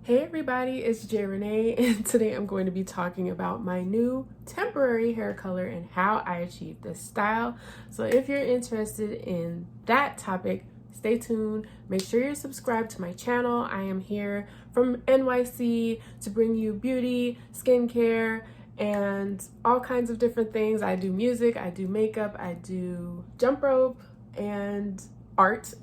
Hey everybody, it's jreneejrenee, and today I'm going to be talking about my new temporary hair color and how I achieved this style. So if you're interested in that topic, stay tuned. Make sure you're subscribed to my channel. I am here from NYC to bring you beauty, skincare, and all kinds of different things. I do music, I do makeup, I do jump rope, and art.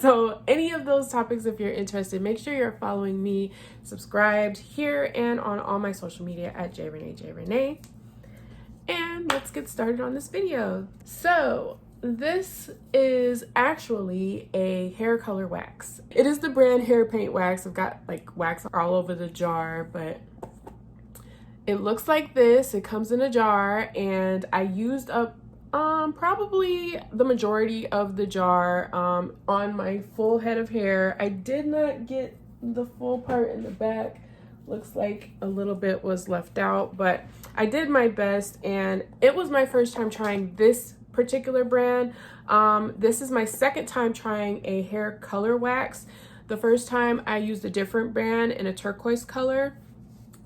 So any of those topics, if you're interested, make sure you're following me, subscribed here and on all my social media at jreneejrenee. And let's get started on this video. So this is actually a hair color wax. It is the brand Hairpaintwax. I've got like wax all over the jar, but it looks like this. It comes in a jar, and I used up probably the majority of the jar on my full head of hair. I did not get the full part in the back. Looks like a little bit was left out, but I did my best, and it was my first time trying this particular brand. This is my second time trying a hair color wax. The first time I used a different brand in a turquoise color,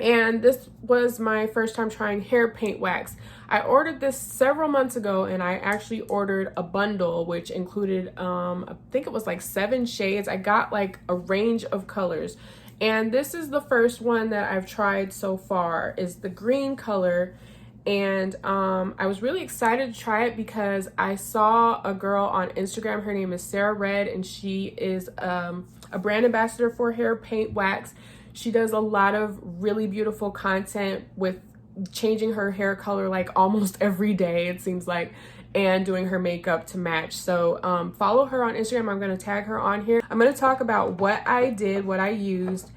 and this was my first time trying Hairpaintwax. I ordered this several months ago, and I actually ordered a bundle which included I think it was like 7 shades. I got like a range of colors, and this is the first one that I've tried so far, is the green color. And I was really excited to try it because I saw a girl on Instagram. Her name is Sarah Red, and she is a brand ambassador for Hairpaintwax. She does a lot of really beautiful content with changing her hair color like almost every day, it seems like, and doing her makeup to match. So follow her on Instagram. I'm going to tag her on here. I'm going to talk about what I did, what I used,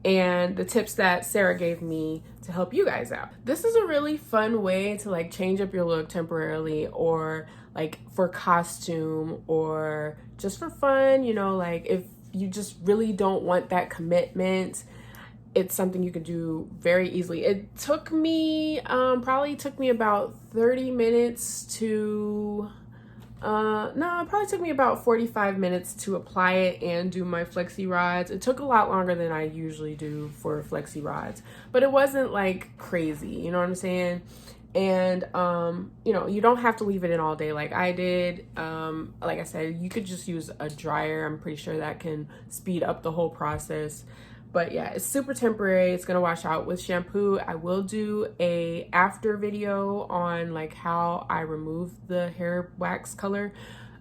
and the tips that Sarah gave me to help you guys out. This is a really fun way to like change up your look temporarily, or like for costume, or just for fun, you know, like if you just really don't want that commitment. It's something you can do very easily. It took me, probably took me about 30 minutes to, no, it probably took me about 45 minutes to apply it and do my flexi rods. It took a lot longer than I usually do for flexi rods, but it wasn't like crazy, you know what I'm saying? And, you know, you don't have to leave it in all day like I did. Like I said, you could just use a dryer. I'm pretty sure that can speed up the whole process. But yeah, it's super temporary. It's gonna wash out with shampoo. I will do a after video on like how I remove the hair wax color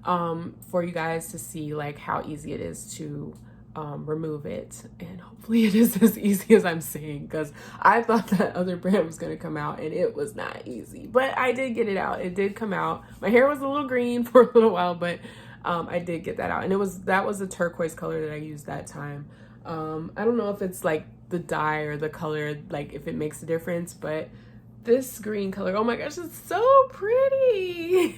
for you guys to see like how easy it is to remove it. And hopefully it is as easy as I'm saying, because I thought that other brand was gonna come out and it was not easy. But I did get it out. It did come out. My hair was a little green for a little while, but I did get that out. And that was a turquoise color that I used that time. I don't know if it's like the dye or the color, like if it makes a difference, but this green color, oh my gosh, it's so pretty.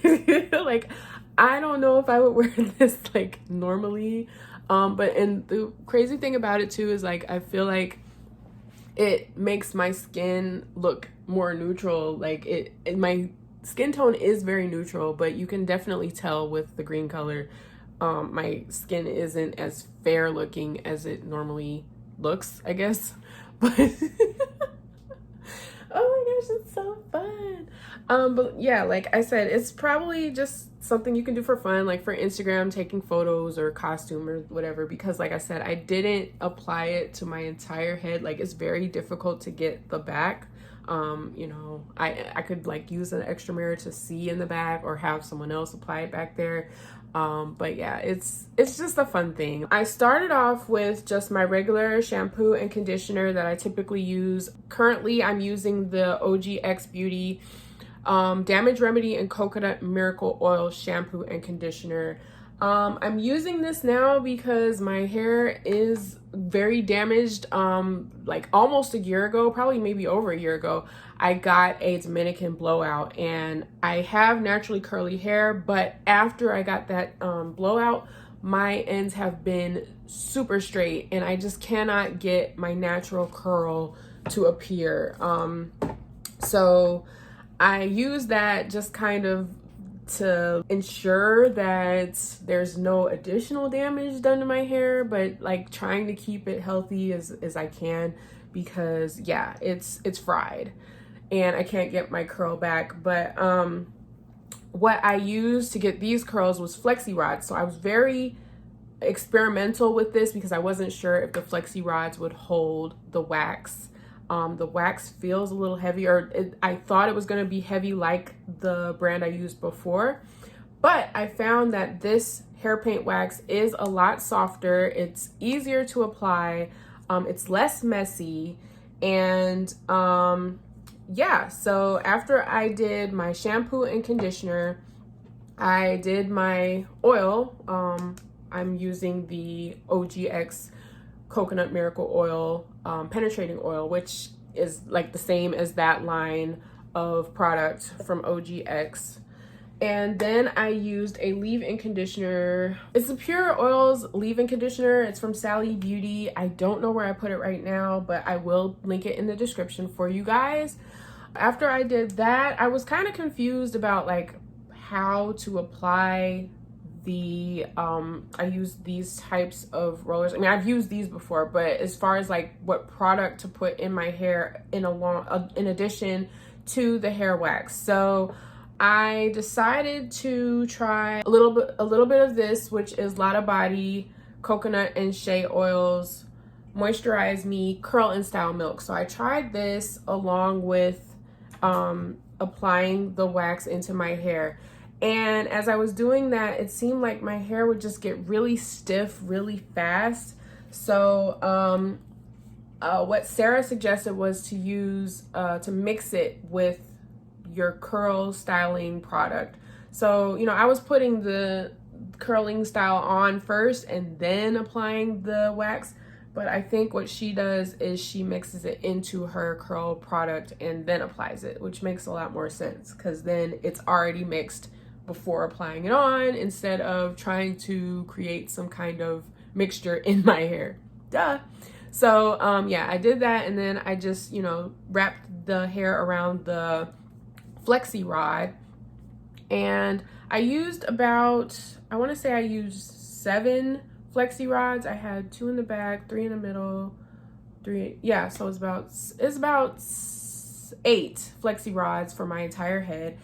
Like, I don't know if I would wear this like normally. And the crazy thing about it too is like, I feel like it makes my skin look more neutral. Like my skin tone is very neutral, but you can definitely tell with the green color my skin isn't as fair looking as it normally looks, I guess. But oh my gosh, it's so fun. But yeah, like I said, it's probably just something you can do for fun, like for Instagram, taking photos or costume or whatever, because like I said, I didn't apply it to my entire head. Like, it's very difficult to get the back. You know, I could like use an extra mirror to see in the back, or have someone else apply it back there. But yeah, it's just a fun thing. I started off with just my regular shampoo and conditioner that I typically use. Currently, I'm using the OG Beauty Damage Remedy and Coconut Miracle Oil shampoo and conditioner. I'm using this now because my hair is very damaged. Like almost a year ago, probably maybe over a year ago, I got a Dominican blowout, and I have naturally curly hair, but after I got that blowout, my ends have been super straight, and I just cannot get my natural curl to appear. So I use that just kind of to ensure that there's no additional damage done to my hair, but like trying to keep it healthy as I can, because yeah, it's fried and I can't get my curl back. But what I used to get these curls was flexi rods. So I was very experimental with this because I wasn't sure if the flexi rods would hold the wax. The wax feels a little heavy, or I thought it was going to be heavy like the brand I used before, but I found that this hair paint wax is a lot softer. It's easier to apply. It's less messy. And yeah, so after I did my shampoo and conditioner, I did my oil. I'm using the OGX coconut miracle oil, penetrating oil, which is like the same as that line of product from OGX. And then I used a leave-in conditioner. It's a Pure Oils leave-in conditioner. It's from Sally Beauty. I don't know where I put it right now, but I will link it in the description for you guys. After I did that, I was kind of confused about like how to apply the I use these types of rollers. I mean, I've used these before, but as far as like what product to put in my hair in addition to the hair wax. So I decided to try a little bit of this, which is Lottabody coconut and shea oils Moisturize Me curl and style milk. So I tried this along with applying the wax into my hair. And as I was doing that, it seemed like my hair would just get really stiff really fast. So what Sarah suggested was to use, to mix it with your curl styling product. So, you know, I was putting the curling style on first and then applying the wax. But I think what she does is she mixes it into her curl product and then applies it, which makes a lot more sense because then it's already mixed before applying it on instead of trying to create some kind of mixture in my hair. Duh. So yeah, I did that, and then I just, you know, wrapped the hair around the flexi rod, and I used about, I want to say I used 7 flexi rods. I had 2 in the back, 3 in the middle, 3, yeah, so it's about 8 flexi rods for my entire head.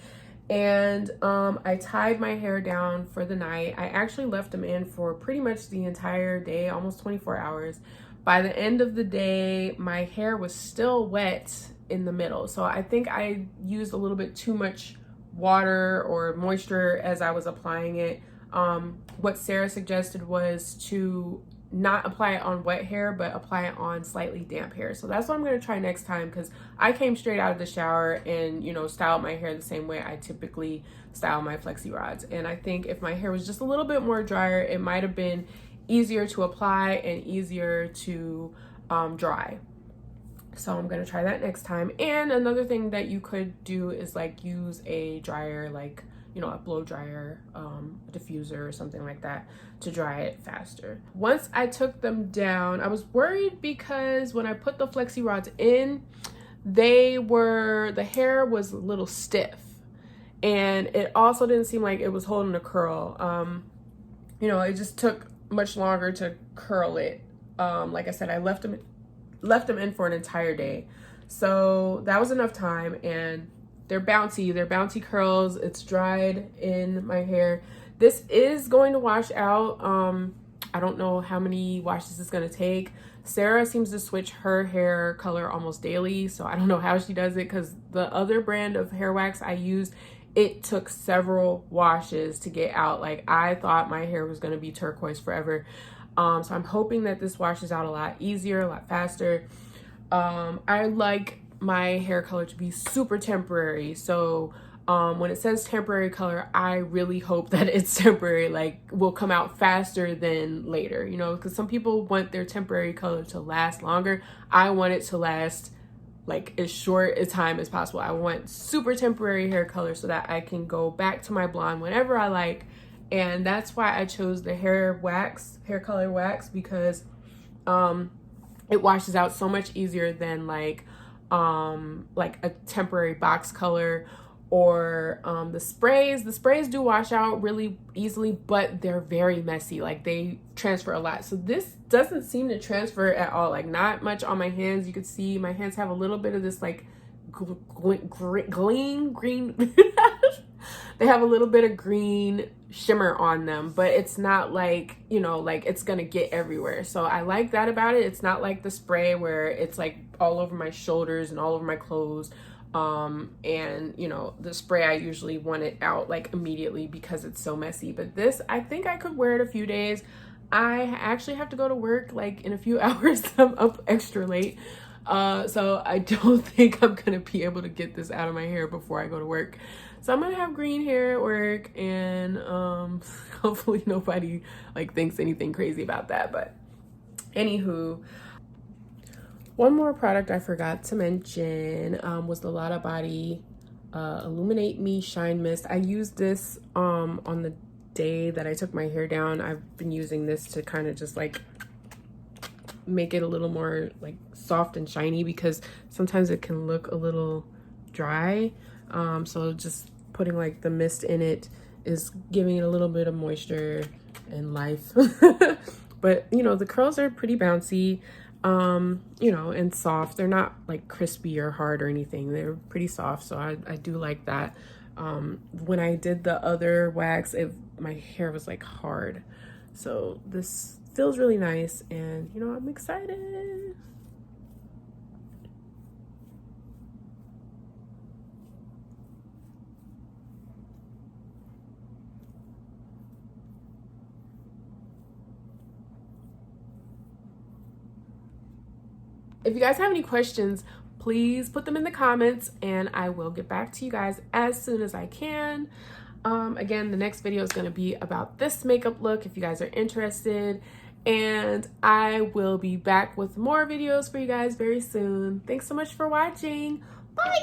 And I tied my hair down for the night. I actually left them in for pretty much the entire day, almost 24 hours. By the end of the day, my hair was still wet in the middle. So I think I used a little bit too much water or moisture as I was applying it. What Sarah suggested was to not apply it on wet hair, but apply it on slightly damp hair. So that's what I'm going to try next time, because I came straight out of the shower and, you know, styled my hair the same way I typically style my flexi rods. And I think if my hair was just a little bit more drier, it might have been easier to apply and easier to dry. So I'm going to try that next time. And another thing that you could do is like use a dryer, like, you know, a blow dryer, a diffuser or something like that to dry it faster. Once I took them down, I was worried because when I put the flexi rods in, the hair was a little stiff, and it also didn't seem like it was holding a curl. You know, it just took much longer to curl it. Like I said, I left them in for an entire day. So that was enough time, and they're bouncy curls. It's dried in my hair. This is going to wash out. I don't know how many washes it's gonna take. Sarah seems to switch her hair color almost daily, so I don't know how she does it, because the other brand of hair wax I used, it took several washes to get out. Like, I thought my hair was gonna be turquoise forever. So I'm hoping that this washes out a lot easier, a lot faster. I like my hair color to be super temporary. So when it says temporary color, I really hope that it's temporary, like will come out faster than later, you know, because some people want their temporary color to last longer. I want it to last like as short a time as possible. I want super temporary hair color so that I can go back to my blonde whenever I like. And that's why I chose the hair color wax, because it washes out so much easier than like a temporary box color or the sprays. The sprays do wash out really easily, but they're very messy. Like they transfer a lot. So this doesn't seem to transfer at all. Like not much on my hands. You can see my hands have a little bit of this like green. They have a little bit of green shimmer on them, but it's not like, you know, like it's gonna get everywhere. So I like that about it. It's not like the spray where it's like all over my shoulders and all over my clothes. And you know, the spray, I usually want it out like immediately because it's so messy. But this, I think I could wear it a few days. I actually have to go to work like in a few hours. I'm up extra late. So I don't think I'm gonna be able to get this out of my hair before I go to work. So I'm gonna have green hair at work, and hopefully nobody like thinks anything crazy about that. But anywho, one more product I forgot to mention was the Lottabody Illuminate Me Shine Mist. I used this on the day that I took my hair down. I've been using this to kind of just like make it a little more like soft and shiny, because sometimes it can look a little dry. So just putting like the mist in it is giving it a little bit of moisture and life. But you know, the curls are pretty bouncy, you know, and soft. They're not like crispy or hard or anything. They're pretty soft, so I do like that. When I did the other wax, my hair was like hard, so this feels really nice, and you know, I'm excited. If you guys have any questions, please put them in the comments and I will get back to you guys as soon as I can. Again, the next video is going to be about this makeup look if you guys are interested. And I will be back with more videos for you guys very soon. Thanks so much for watching. Bye!